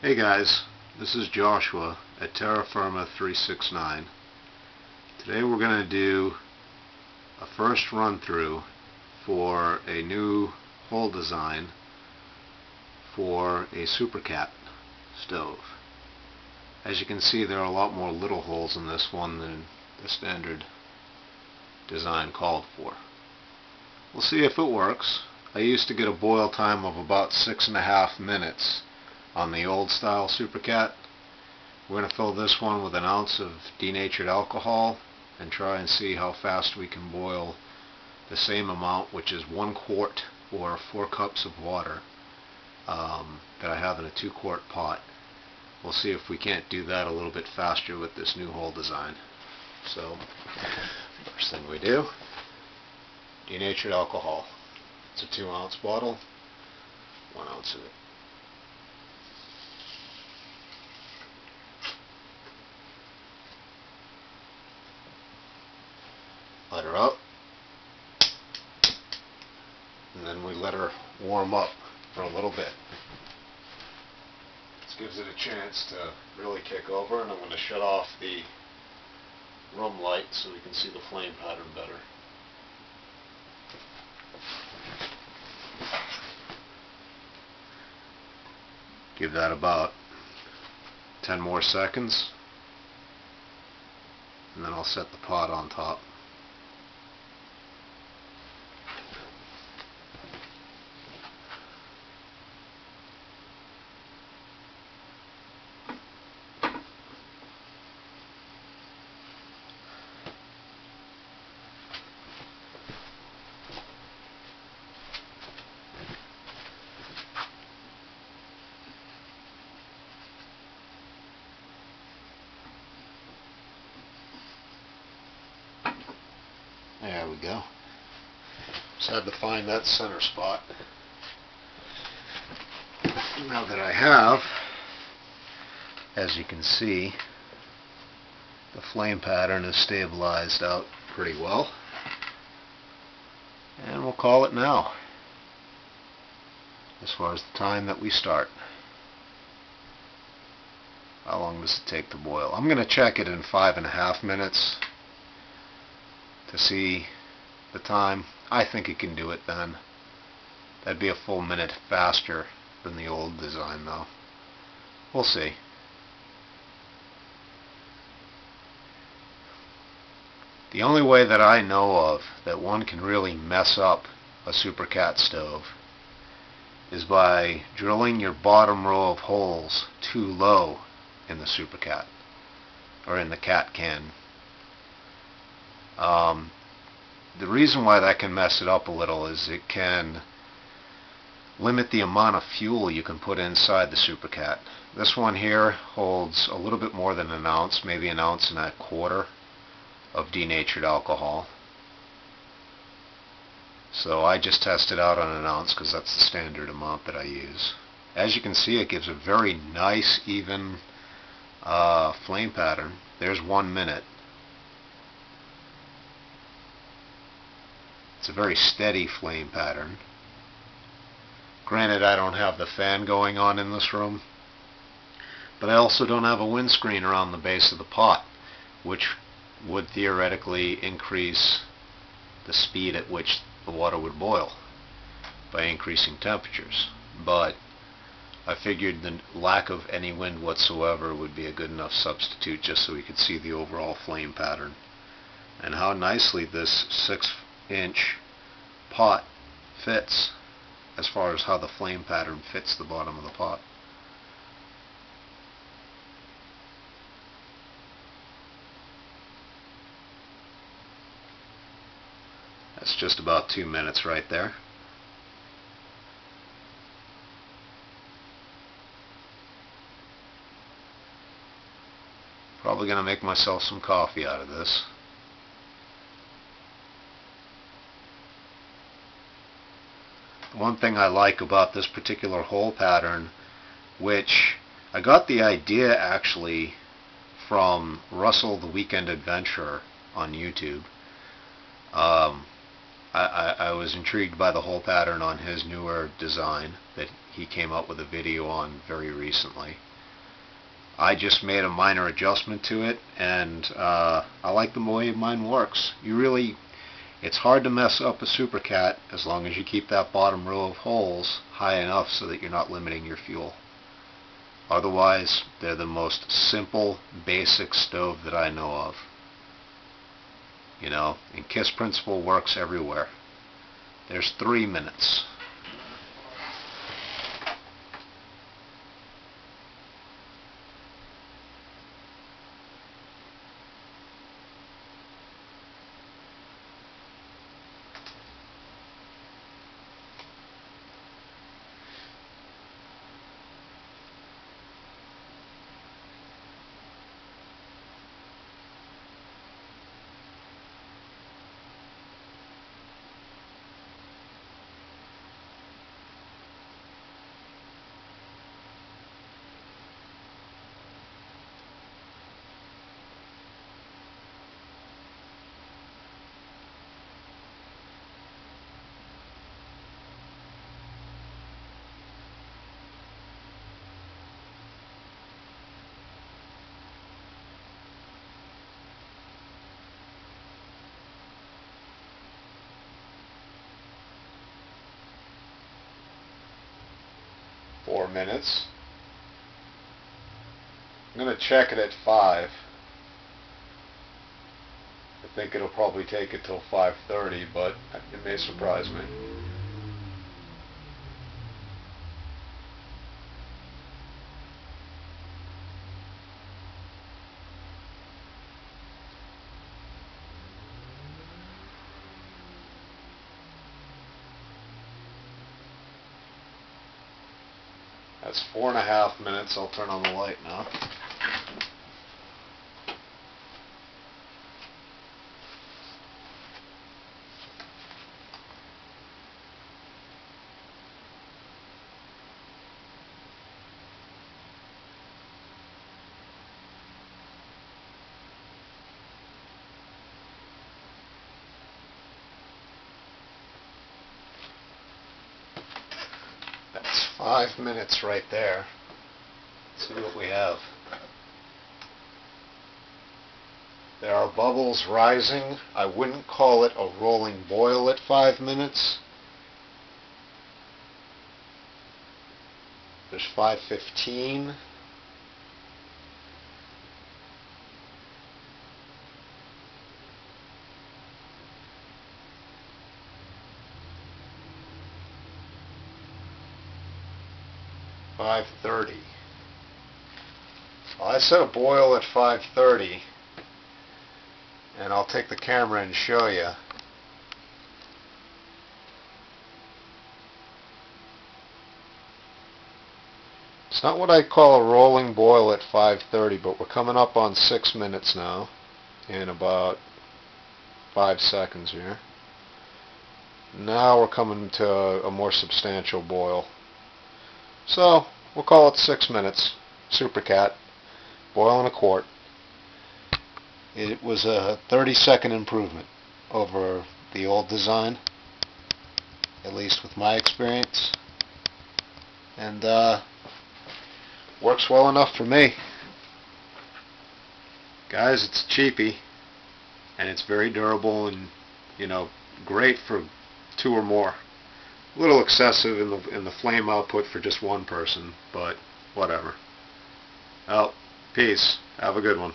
Hey guys, this is Joshua at Terra Firma 369. Today we're going to do a first run through for a new hole design for a SuperKat stove. As you can see, there are a lot more little holes in this one than the standard design called for. We'll see if it works. I used to get a boil time of about 6.5 minutes on the old style SuperKat. We're going to fill this one with an ounce of denatured alcohol and try and see how fast we can boil the same amount, which is 1 quart or 4 cups of water that I have in a 2-quart pot. We'll see if we can't do that a little bit faster with this new hole design. So, first thing we do, denatured alcohol. It's a 2-ounce bottle, 1 ounce of it. Let her up, and then we let her warm up for a little bit. This gives it a chance to really kick over, and I'm going to shut off the room light so we can see the flame pattern better. Give that about 10 more seconds, and then I'll set the pot on top. There we go. Just had to find that center spot. Now that I have, as you can see, the flame pattern is stabilized out pretty well. And we'll call it now, as far as the time that we start. How long does it take to boil? I'm going to check it in 5.5 minutes. To see the time. I think it can do it then. That'd be a full minute faster than the old design though. We'll see. The only way that I know of that one can really mess up a SuperKat stove is by drilling your bottom row of holes too low in the SuperKat or in the Kat can. The reason why that can mess it up a little is it can limit the amount of fuel you can put inside the SuperKat. This one here holds a little bit more than an ounce, maybe 1.25 ounces of denatured alcohol. So I just tested out on 1 ounce because that's the standard amount that I use. As you can see, it gives a very nice, even flame pattern. There's 1 minute. It's a very steady flame pattern. Granted, I don't have the fan going on in this room, but I also don't have a windscreen around the base of the pot, which would theoretically increase the speed at which the water would boil by increasing temperatures. But I figured the lack of any wind whatsoever would be a good enough substitute just so we could see the overall flame pattern and how nicely this 6-inch pot fits as far as how the flame pattern fits the bottom of the pot. That's just about 2 minutes right there. Probably going to make myself some coffee out of this. One thing I like about this particular hole pattern, which I got the idea actually from Russell the Weekend Adventurer on YouTube. I was intrigued by the hole pattern on his newer design that he came up with a video on very recently. I just made a minor adjustment to it, and I like the way mine works. It's hard to mess up a SuperKat as long as you keep that bottom row of holes high enough so that you're not limiting your fuel. Otherwise, they're the most simple, basic stove that I know of. And KISS principle works everywhere. There's 3 minutes. Four minutes. I'm going to check it at 5. I think it'll probably take it till 5:30, but it may surprise me. That's 4.5 minutes. I'll turn on the light now. That's 5 minutes right there. Let's see what we have. There are bubbles rising. I wouldn't call it a rolling boil at 5 minutes. There's 5:15. .30. Well, I set a boil at 5:30, and I'll take the camera and show you. It's not what I call a rolling boil at 5:30, but we're coming up on 6 minutes now, in about 5 seconds here. Now we're coming to a more substantial boil. So, we'll call it 6 minutes. SuperKat. Boil in a quart. It was a 30-second improvement over the old design, at least with my experience. And works well enough for me. Guys, it's cheapy, and it's very durable, and great for 2 or more. A little excessive in the flame output for just one person, but whatever. Well, peace. Have a good one.